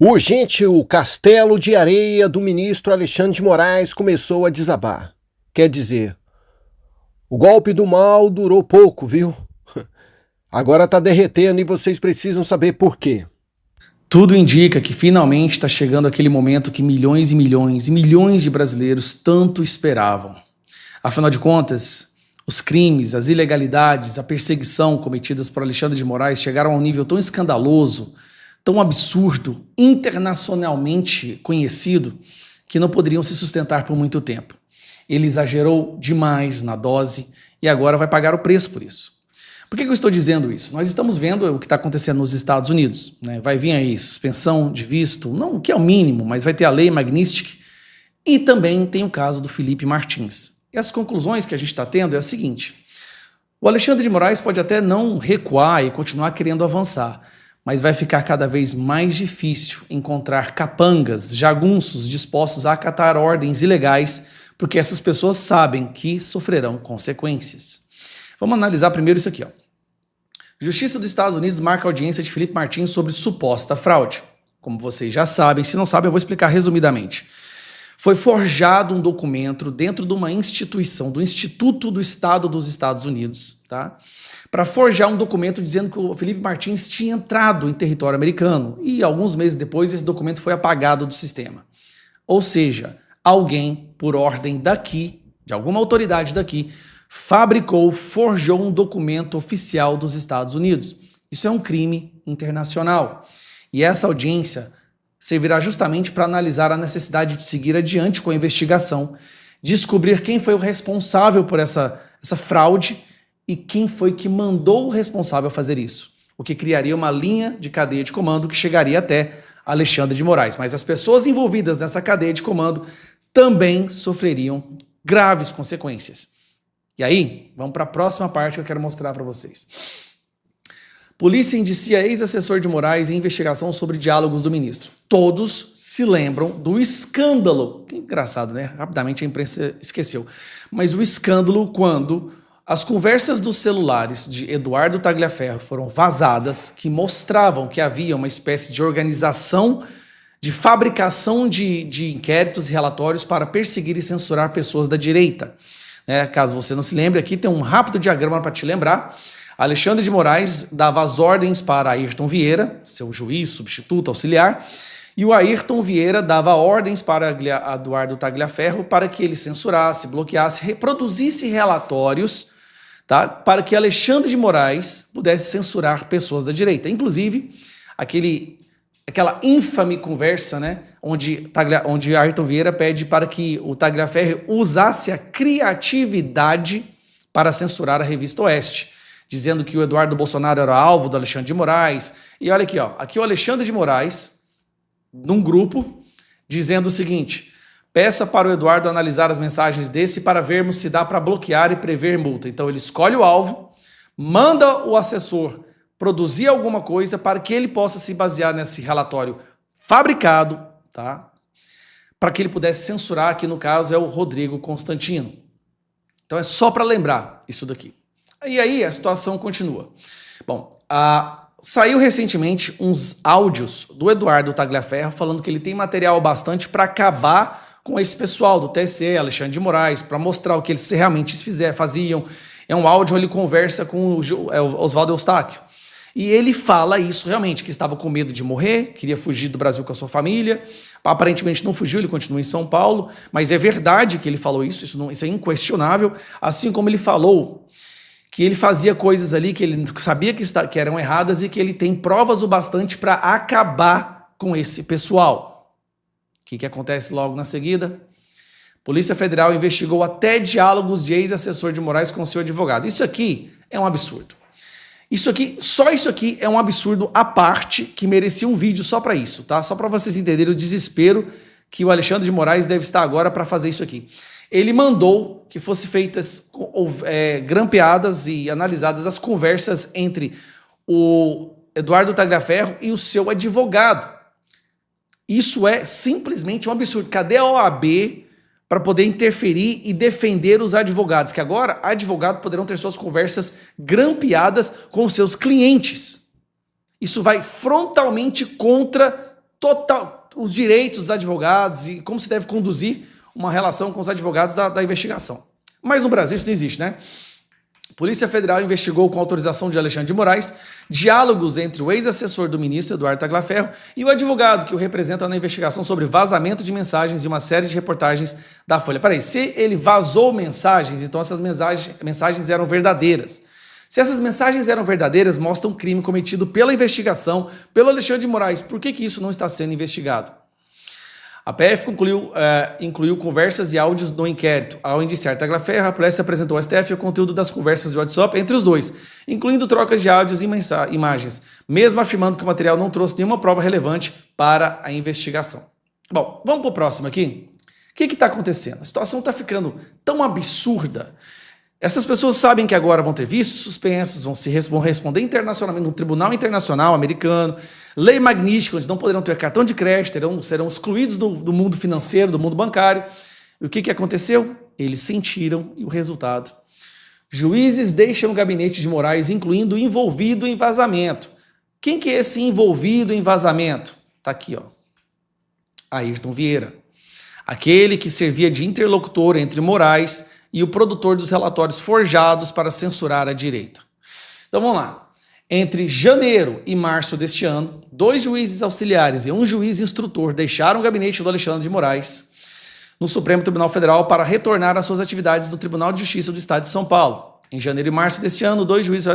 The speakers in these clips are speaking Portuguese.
Urgente, o castelo de areia do ministro Alexandre de Moraes começou a desabar. Quer dizer, o golpe do mal durou pouco, viu? Agora tá derretendo e vocês precisam saber por quê. Tudo indica que finalmente está chegando aquele momento que milhões e milhões e milhões de brasileiros tanto esperavam. Afinal de contas, os crimes, as ilegalidades, a perseguição cometidas por Alexandre de Moraes chegaram a um nível tão escandaloso, tão absurdo, internacionalmente conhecido, que não poderiam se sustentar por muito tempo. Ele exagerou demais na dose e agora vai pagar o preço por isso. Por que eu estou dizendo isso? Nós estamos vendo o que está acontecendo nos Estados Unidos, né? Vai vir aí suspensão de visto, não o que é o mínimo, mas vai ter a lei Magnitsky e também tem o caso do Felipe Martins. E as conclusões que a gente está tendo é a seguinte: o Alexandre de Moraes pode até não recuar e continuar querendo avançar, mas vai ficar cada vez mais difícil encontrar capangas, jagunços dispostos a acatar ordens ilegais, porque essas pessoas sabem que sofrerão consequências. Vamos analisar primeiro isso aqui, ó. Justiça dos Estados Unidos marca audiência de Felipe Martins sobre suposta fraude. Como vocês já sabem, se não sabem eu vou explicar resumidamente. Foi forjado um documento dentro de uma instituição, do Instituto do Estado dos Estados Unidos, tá? Para forjar um documento dizendo que o Felipe Martins tinha entrado em território americano e alguns meses depois esse documento foi apagado do sistema. Ou seja, alguém, por ordem daqui, de alguma autoridade daqui, fabricou, forjou um documento oficial dos Estados Unidos. Isso é um crime internacional. E essa audiência servirá justamente para analisar a necessidade de seguir adiante com a investigação, descobrir quem foi o responsável por essa fraude e quem foi que mandou o responsável fazer isso. O que criaria uma linha de cadeia de comando que chegaria até Alexandre de Moraes. Mas as pessoas envolvidas nessa cadeia de comando também sofreriam graves consequências. E aí, vamos para a próxima parte que eu quero mostrar para vocês. Polícia indicia ex-assessor de Moraes em investigação sobre diálogos do ministro. Todos se lembram do escândalo. Que engraçado, né? Rapidamente a imprensa esqueceu. Mas o escândalo quando as conversas dos celulares de Eduardo Tagliaferro foram vazadas, que mostravam que havia uma espécie de organização de fabricação de inquéritos e relatórios para perseguir e censurar pessoas da direita. Caso você não se lembre, aqui tem um rápido diagrama para te lembrar. Alexandre de Moraes dava as ordens para Ayrton Vieira, seu juiz, substituto, auxiliar, e o Ayrton Vieira dava ordens para Eduardo Tagliaferro para que ele censurasse, bloqueasse, reproduzisse relatórios, tá, para que Alexandre de Moraes pudesse censurar pessoas da direita. Inclusive, aquela ínfame conversa, né, onde Ayrton Vieira pede para que o Tagliaferro usasse a criatividade para censurar a revista Oeste, dizendo que o Eduardo Bolsonaro era alvo do Alexandre de Moraes. E olha aqui, ó, aqui o Alexandre de Moraes, num grupo, dizendo o seguinte: peça para o Eduardo analisar as mensagens desse para vermos se dá para bloquear e prever multa. Então ele escolhe o alvo, manda o assessor produzir alguma coisa para que ele possa se basear nesse relatório fabricado, tá? Para que ele pudesse censurar, que no caso é o Rodrigo Constantino. Então é só para lembrar isso daqui. E aí a situação continua. Bom, saiu recentemente uns áudios do Eduardo Tagliaferro falando que ele tem material bastante para acabar com esse pessoal do TSE, Alexandre de Moraes, para mostrar o que eles realmente faziam. É um áudio onde ele conversa com o Oswaldo Eustáquio. E ele fala isso realmente, que estava com medo de morrer, queria fugir do Brasil com a sua família. Aparentemente não fugiu, ele continua em São Paulo, mas é verdade que ele falou isso, isso é inquestionável, assim como ele falou que ele fazia coisas ali que ele sabia que eram erradas e que ele tem provas o bastante para acabar com esse pessoal. O que acontece logo na seguida? Polícia Federal investigou até diálogos de ex-assessor de Moraes com seu advogado. Isso aqui é um absurdo. Só isso aqui é um absurdo à parte que merecia um vídeo só para isso, tá? Só para vocês entenderem o desespero que o Alexandre de Moraes deve estar agora para fazer isso aqui. Ele mandou que fossem feitas grampeadas e analisadas as conversas entre o Eduardo Tagliaferro e o seu advogado. Isso é simplesmente um absurdo. Cadê a OAB para poder interferir e defender os advogados, que agora advogados poderão ter suas conversas grampeadas com seus clientes. Isso vai frontalmente contra os direitos dos advogados e como se deve conduzir uma relação com os advogados da investigação. Mas no Brasil isso não existe, né? A Polícia Federal investigou com autorização de Alexandre de Moraes diálogos entre o ex-assessor do ministro, Eduardo Tagliaferro, e o advogado que o representa na investigação sobre vazamento de mensagens e uma série de reportagens da Folha. Peraí, se ele vazou mensagens, então essas mensagens eram verdadeiras. Se essas mensagens eram verdadeiras, mostra um crime cometido pela investigação, pelo Alexandre de Moraes. Por que isso não está sendo investigado? A PF incluiu conversas e áudios no inquérito. Ao indiciar Tagliaferro, a polícia apresentou ao STF o conteúdo das conversas de WhatsApp entre os dois, incluindo trocas de áudios e imagens, mesmo afirmando que o material não trouxe nenhuma prova relevante para a investigação. Bom, vamos para o próximo aqui. O que está acontecendo? A situação está ficando tão absurda. Essas pessoas sabem que agora vão ter vistos suspensos, vão responder internacionalmente no Tribunal Internacional Americano, lei magnífica, onde não poderão ter cartão de crédito, serão excluídos do mundo financeiro, do mundo bancário. E o que aconteceu? Eles sentiram e o resultado. Juízes deixam o gabinete de Moraes, incluindo o envolvido em vazamento. Quem que é esse envolvido em vazamento? Está aqui, ó. Ayrton Vieira. Aquele que servia de interlocutor entre Moraes e o produtor dos relatórios forjados para censurar a direita. Então vamos lá. Entre janeiro e março deste ano, 2 juízes auxiliares e 1 juiz instrutor deixaram o gabinete do Alexandre de Moraes no Supremo Tribunal Federal para retornar às suas atividades no Tribunal de Justiça do Estado de São Paulo. Em janeiro e março deste ano, 2 juízes...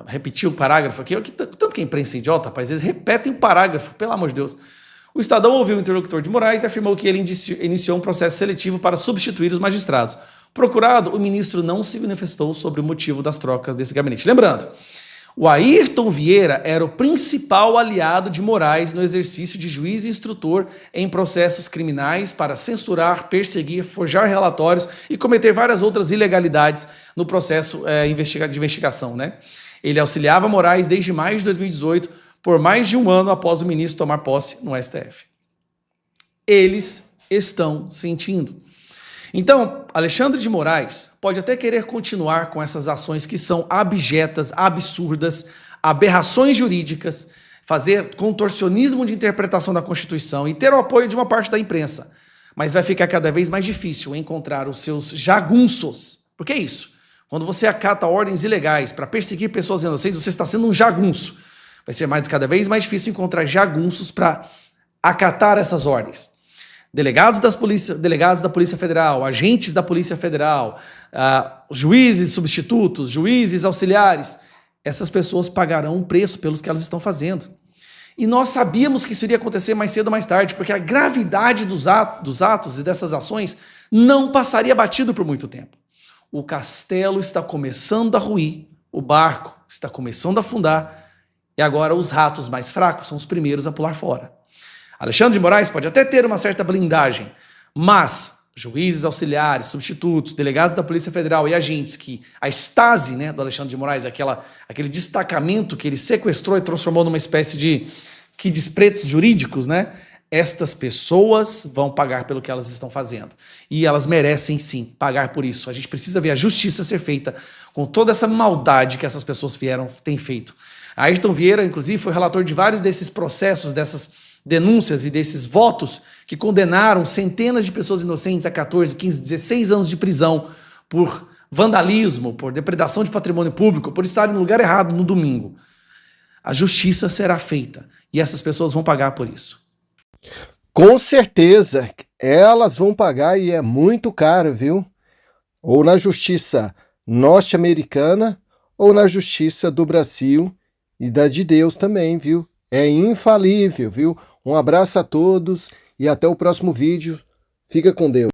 Repetiu o parágrafo aqui. Tanto que a imprensa é idiota, rapaz, eles repetem o parágrafo, pelo amor de Deus. O Estadão ouviu o interlocutor de Moraes e afirmou que ele iniciou um processo seletivo para substituir os magistrados. Procurado, o ministro não se manifestou sobre o motivo das trocas desse gabinete. Lembrando, o Ayrton Vieira era o principal aliado de Moraes no exercício de juiz e instrutor em processos criminais para censurar, perseguir, forjar relatórios e cometer várias outras ilegalidades no processo de investigação, né? Ele auxiliava Moraes desde maio de 2018, por mais de um ano após o ministro tomar posse no STF. Eles estão sentindo. Então, Alexandre de Moraes pode até querer continuar com essas ações que são abjetas, absurdas, aberrações jurídicas, fazer contorcionismo de interpretação da Constituição e ter o apoio de uma parte da imprensa. Mas vai ficar cada vez mais difícil encontrar os seus jagunços. Por que isso? Quando você acata ordens ilegais para perseguir pessoas inocentes, você está sendo um jagunço. Vai ser cada vez mais difícil encontrar jagunços para acatar essas ordens. Delegados da Polícia Federal, agentes da Polícia Federal, juízes substitutos, juízes auxiliares, essas pessoas pagarão um preço pelos que elas estão fazendo. E nós sabíamos que isso iria acontecer mais cedo ou mais tarde, porque a gravidade dos atos e dessas ações não passaria batido por muito tempo. O castelo está começando a ruir, o barco está começando a afundar, e agora os ratos mais fracos são os primeiros a pular fora. Alexandre de Moraes pode até ter uma certa blindagem, mas juízes auxiliares, substitutos, delegados da Polícia Federal e agentes que a estase, né, do Alexandre de Moraes, aquele destacamento que ele sequestrou e transformou numa espécie de quides-pretos jurídicos, né? Estas pessoas vão pagar pelo que elas estão fazendo. E elas merecem, sim, pagar por isso. A gente precisa ver a justiça ser feita com toda essa maldade que essas pessoas têm feito. A Ayrton Vieira, inclusive, foi relator de vários desses processos, dessas denúncias e desses votos que condenaram centenas de pessoas inocentes a 14, 15, 16 anos de prisão por vandalismo, por depredação de patrimônio público, por estarem no lugar errado no domingo. A justiça será feita e essas pessoas vão pagar por isso. Com certeza, elas vão pagar e é muito caro, viu? Ou na justiça norte-americana ou na justiça do Brasil e da de Deus também, viu? É infalível, viu? Um abraço a todos e até o próximo vídeo. Fica com Deus.